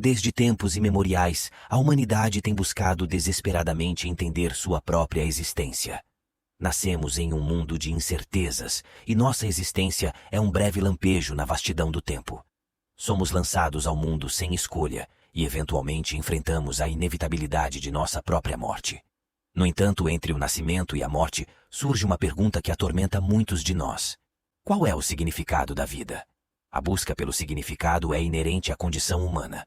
Desde tempos imemoriais, a humanidade tem buscado desesperadamente entender sua própria existência. Nascemos em um mundo de incertezas e nossa existência é um breve lampejo na vastidão do tempo. Somos lançados ao mundo sem escolha e eventualmente enfrentamos a inevitabilidade de nossa própria morte. No entanto, entre o nascimento e a morte, surge uma pergunta que atormenta muitos de nós. Qual é o significado da vida? A busca pelo significado é inerente à condição humana.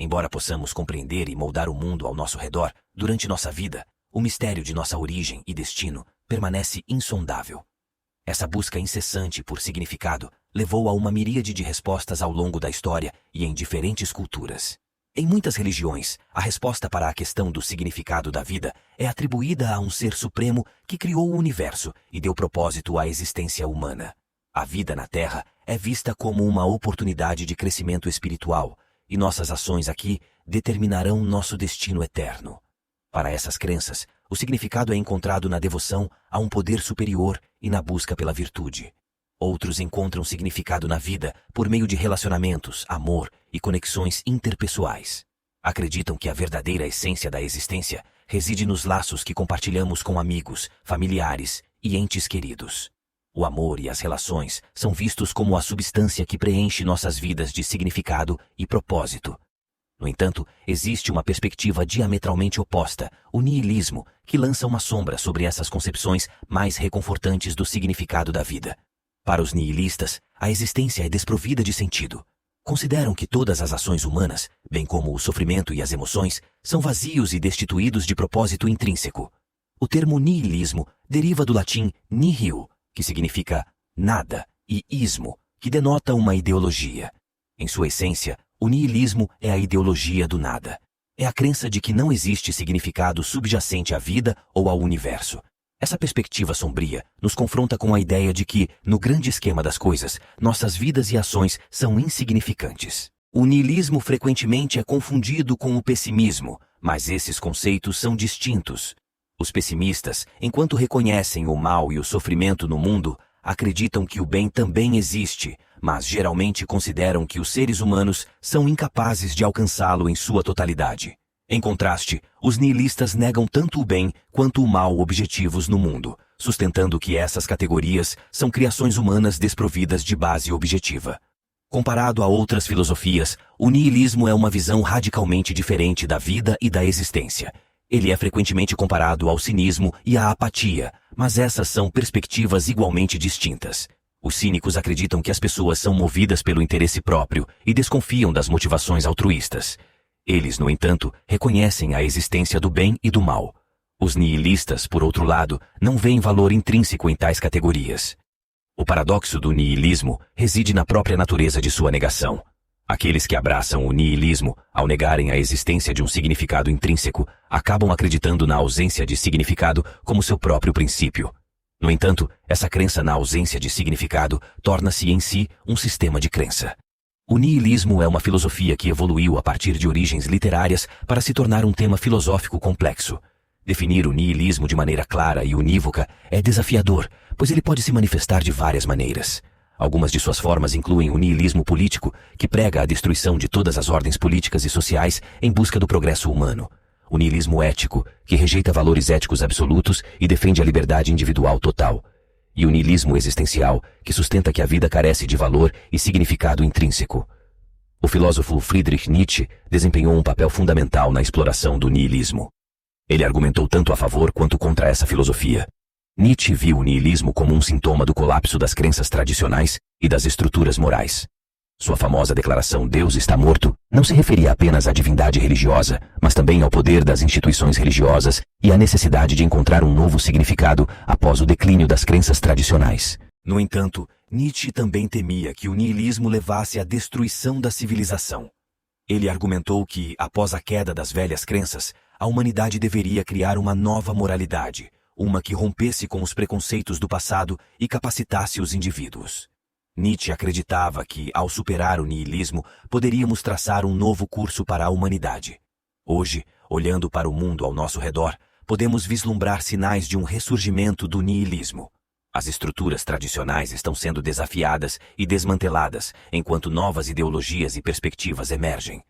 Embora possamos compreender e moldar o mundo ao nosso redor, durante nossa vida, o mistério de nossa origem e destino permanece insondável. Essa busca incessante por significado levou a uma miríade de respostas ao longo da história e em diferentes culturas. Em muitas religiões, a resposta para a questão do significado da vida é atribuída a um ser supremo que criou o universo e deu propósito à existência humana. A vida na Terra é vista como uma oportunidade de crescimento espiritual, e nossas ações aqui determinarão nosso destino eterno. Para essas crenças, o significado é encontrado na devoção a um poder superior e na busca pela virtude. Outros encontram significado na vida por meio de relacionamentos, amor e conexões interpessoais. Acreditam que a verdadeira essência da existência reside nos laços que compartilhamos com amigos, familiares e entes queridos. O amor e as relações são vistos como a substância que preenche nossas vidas de significado e propósito. No entanto, existe uma perspectiva diametralmente oposta, o niilismo, que lança uma sombra sobre essas concepções mais reconfortantes do significado da vida. Para os niilistas, a existência é desprovida de sentido. Consideram que todas as ações humanas, bem como o sofrimento e as emoções, são vazios e destituídos de propósito intrínseco. O termo niilismo deriva do latim nihil, que significa nada, e ismo, que denota uma ideologia. Em sua essência, o niilismo é a ideologia do nada. É a crença de que não existe significado subjacente à vida ou ao universo. Essa perspectiva sombria nos confronta com a ideia de que, no grande esquema das coisas, nossas vidas e ações são insignificantes. O niilismo frequentemente é confundido com o pessimismo, mas esses conceitos são distintos. Os pessimistas, enquanto reconhecem o mal e o sofrimento no mundo, acreditam que o bem também existe, mas geralmente consideram que os seres humanos são incapazes de alcançá-lo em sua totalidade. Em contraste, os niilistas negam tanto o bem quanto o mal objetivos no mundo, sustentando que essas categorias são criações humanas desprovidas de base objetiva. Comparado a outras filosofias, o niilismo é uma visão radicalmente diferente da vida e da existência. Ele é frequentemente comparado ao cinismo e à apatia, mas essas são perspectivas igualmente distintas. Os cínicos acreditam que as pessoas são movidas pelo interesse próprio e desconfiam das motivações altruístas. Eles, no entanto, reconhecem a existência do bem e do mal. Os niilistas, por outro lado, não veem valor intrínseco em tais categorias. O paradoxo do niilismo reside na própria natureza de sua negação. Aqueles que abraçam o niilismo, ao negarem a existência de um significado intrínseco, acabam acreditando na ausência de significado como seu próprio princípio. No entanto, essa crença na ausência de significado torna-se em si um sistema de crença. O niilismo é uma filosofia que evoluiu a partir de origens literárias para se tornar um tema filosófico complexo. Definir o niilismo de maneira clara e unívoca é desafiador, pois ele pode se manifestar de várias maneiras. Algumas de suas formas incluem o niilismo político, que prega a destruição de todas as ordens políticas e sociais em busca do progresso humano. O niilismo ético, que rejeita valores éticos absolutos e defende a liberdade individual total. E o niilismo existencial, que sustenta que a vida carece de valor e significado intrínseco. O filósofo Friedrich Nietzsche desempenhou um papel fundamental na exploração do niilismo. Ele argumentou tanto a favor quanto contra essa filosofia. Nietzsche viu o niilismo como um sintoma do colapso das crenças tradicionais e das estruturas morais. Sua famosa declaração "Deus está morto" não se referia apenas à divindade religiosa, mas também ao poder das instituições religiosas e à necessidade de encontrar um novo significado após o declínio das crenças tradicionais. No entanto, Nietzsche também temia que o niilismo levasse à destruição da civilização. Ele argumentou que, após a queda das velhas crenças, a humanidade deveria criar uma nova moralidade, uma que rompesse com os preconceitos do passado e capacitasse os indivíduos. Nietzsche acreditava que, ao superar o niilismo, poderíamos traçar um novo curso para a humanidade. Hoje, olhando para o mundo ao nosso redor, podemos vislumbrar sinais de um ressurgimento do niilismo. As estruturas tradicionais estão sendo desafiadas e desmanteladas, enquanto novas ideologias e perspectivas emergem.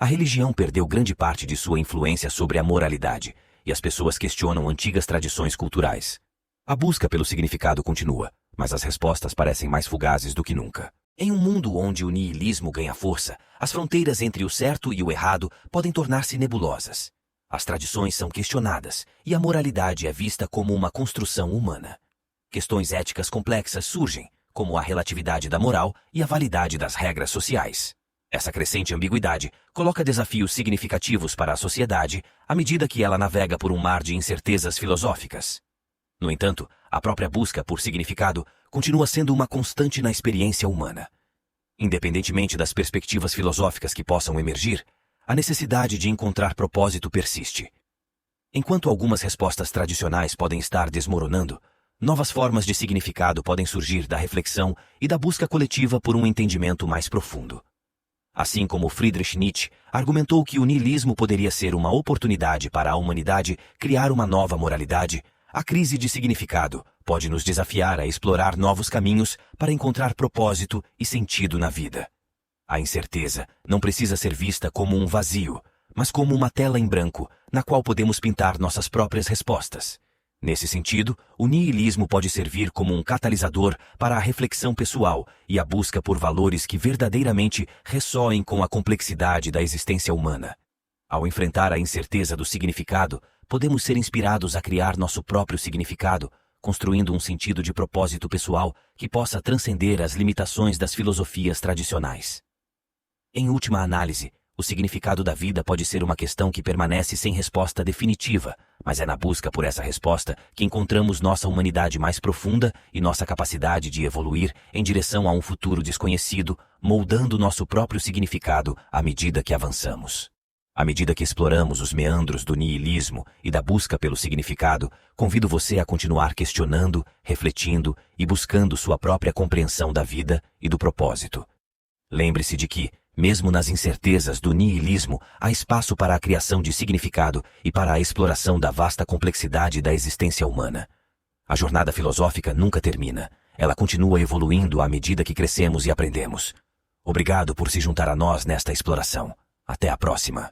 A religião perdeu grande parte de sua influência sobre a moralidade, e as pessoas questionam antigas tradições culturais. A busca pelo significado continua, mas as respostas parecem mais fugazes do que nunca. Em um mundo onde o niilismo ganha força, as fronteiras entre o certo e o errado podem tornar-se nebulosas. As tradições são questionadas, e a moralidade é vista como uma construção humana. Questões éticas complexas surgem, como a relatividade da moral e a validade das regras sociais. Essa crescente ambiguidade coloca desafios significativos para a sociedade à medida que ela navega por um mar de incertezas filosóficas. No entanto, a própria busca por significado continua sendo uma constante na experiência humana. Independentemente das perspectivas filosóficas que possam emergir, a necessidade de encontrar propósito persiste. Enquanto algumas respostas tradicionais podem estar desmoronando, novas formas de significado podem surgir da reflexão e da busca coletiva por um entendimento mais profundo. Assim como Friedrich Nietzsche argumentou que o niilismo poderia ser uma oportunidade para a humanidade criar uma nova moralidade, a crise de significado pode nos desafiar a explorar novos caminhos para encontrar propósito e sentido na vida. A incerteza não precisa ser vista como um vazio, mas como uma tela em branco na qual podemos pintar nossas próprias respostas. Nesse sentido, o niilismo pode servir como um catalisador para a reflexão pessoal e a busca por valores que verdadeiramente ressoem com a complexidade da existência humana. Ao enfrentar a incerteza do significado, podemos ser inspirados a criar nosso próprio significado, construindo um sentido de propósito pessoal que possa transcender as limitações das filosofias tradicionais. Em última análise, o significado da vida pode ser uma questão que permanece sem resposta definitiva, mas é na busca por essa resposta que encontramos nossa humanidade mais profunda e nossa capacidade de evoluir em direção a um futuro desconhecido, moldando nosso próprio significado à medida que avançamos. À medida que exploramos os meandros do niilismo e da busca pelo significado, convido você a continuar questionando, refletindo e buscando sua própria compreensão da vida e do propósito. Lembre-se de que, mesmo nas incertezas do niilismo, há espaço para a criação de significado e para a exploração da vasta complexidade da existência humana. A jornada filosófica nunca termina. Ela continua evoluindo à medida que crescemos e aprendemos. Obrigado por se juntar a nós nesta exploração. Até a próxima.